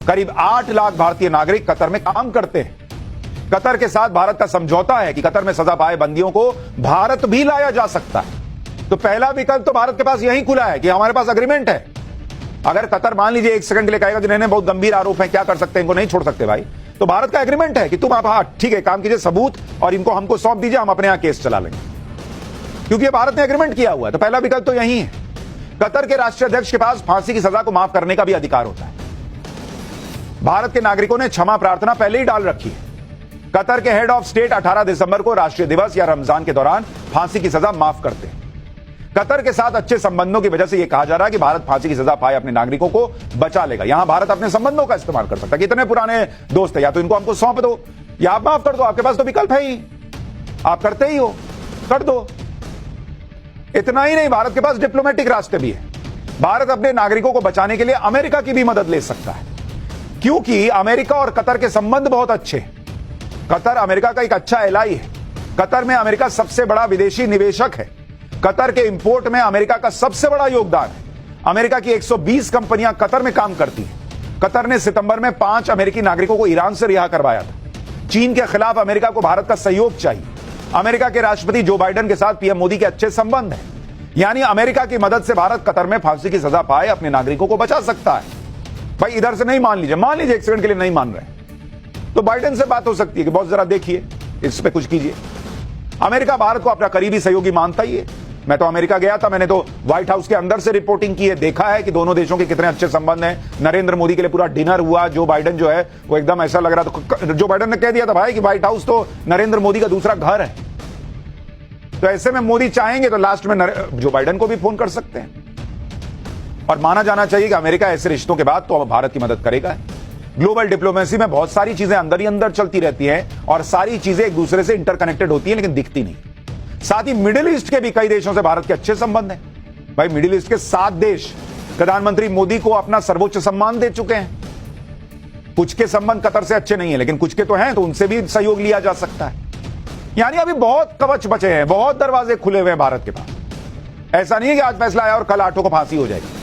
करीब 8 लाख भारतीय नागरिक कतर में काम करते हैं। कतर के साथ भारत का समझौता है कि कतर में सजा पाए बंदियों को भारत भी लाया जा सकता है। तो पहला विकल्प तो भारत के पास यही खुला है कि हमारे पास अग्रीमेंट है। अगर कतर मान लीजिए एक सेकंड के लिए कहेगा जिन्हें बहुत गंभीर आरोप है, क्या कर सकते हैं, इनको नहीं छोड़ सकते भाई, तो भारत का एग्रीमेंट है कि तुम आप हाँ ठीक है काम कीजिए, सबूत और इनको हमको सौंप दीजिए, हम अपने यहां केस चला लेंगे, क्योंकि भारत ने एग्रीमेंट किया हुआ है। तो पहला विकल्प तो यही है। कतर के राष्ट्रीय अध्यक्ष के पास फांसी की सजा को माफ करने का भी अधिकार होता है। भारत के नागरिकों ने क्षमा प्रार्थना पहले ही डाल रखी है। कतर के हेड ऑफ स्टेट 18 दिसंबर को राष्ट्रीय दिवस या रमजान के दौरान फांसी की सजा माफ करते हैं। कतर के साथ अच्छे संबंधों की वजह से यह कहा जा रहा है कि भारत फांसी की सजा पाए अपने नागरिकों को बचा लेगा। यहां भारत अपने संबंधों का इस्तेमाल कर सकता है कि इतने पुराने दोस्त है, या तो इनको हमको सौंप दो या आप माफ कर दो, आपके पास तो विकल्प है ही, आप करते ही हो, कर दो। इतना ही नहीं, भारत के पास डिप्लोमेटिक रास्ते भी है। भारत अपने नागरिकों को बचाने के लिए अमेरिका की भी मदद ले सकता है, क्योंकि अमेरिका और कतर के संबंध बहुत अच्छे हैं। कतर अमेरिका का एक अच्छा एलाई है। कतर में अमेरिका सबसे बड़ा विदेशी निवेशक है। कतर के इंपोर्ट में अमेरिका का सबसे बड़ा योगदान है। अमेरिका की 120 कंपनियां कतर में काम करती हैं। कतर ने सितंबर में 5 अमेरिकी नागरिकों को ईरान से रिहा करवाया था। चीन के खिलाफ अमेरिका को भारत का सहयोग चाहिए। अमेरिका के राष्ट्रपति जो बाइडेन के साथ पीएम मोदी के अच्छे संबंध हैं। यानी अमेरिका की मदद से भारत कतर में फांसी की सजा पाए अपने नागरिकों को बचा सकता है। भाई इधर से नहीं मान लीजिए एक सेकंड के लिए नहीं मान रहे, तो बाइडेन से बात हो सकती है कि बहुत जरा देखिए, इस पे कुछ कीजिए। अमेरिका भारत को अपना करीबी सहयोगी मानता ही है। मैं तो अमेरिका गया था, मैंने तो व्हाइट हाउस के अंदर से रिपोर्टिंग की है, देखा है कि दोनों देशों के कितने अच्छे संबंध हैं। नरेंद्र मोदी के लिए पूरा डिनर हुआ। जो बाइडेन जो है वो एकदम ऐसा लग रहा था, जो बाइडेन ने कह दिया था भाई कि व्हाइट हाउस तो नरेंद्र मोदी का दूसरा घर है। तो ऐसे में मोदी चाहेंगे तो लास्ट में जो बाइडेन को भी फोन कर सकते हैं। और माना जाना चाहिए कि अमेरिका ऐसे रिश्तों के बाद तो भारत की मदद करेगा। ग्लोबल डिप्लोमेसी में बहुत सारी चीजें अंदर ही अंदर चलती रहती हैं और सारी चीजें एक दूसरे से इंटरकनेक्टेड होती हैं, लेकिन दिखती नहीं। साथ ही मिडिल ईस्ट के भी कई देशों से भारत के अच्छे संबंध हैं। भाई मिडिल ईस्ट के 7 देश प्रधानमंत्री मोदी को अपना सर्वोच्च सम्मान दे चुके हैं। कुछ के संबंध कतर से अच्छे नहीं है, लेकिन कुछ के तो हैं, तो उनसे भी सहयोग लिया जा सकता है। यानी अभी बहुत कवच बचे हैं, बहुत दरवाजे खुले हुए हैं भारत के पास। ऐसा नहीं है कि आज फैसला आया और कल 8 को फांसी हो जाएगी।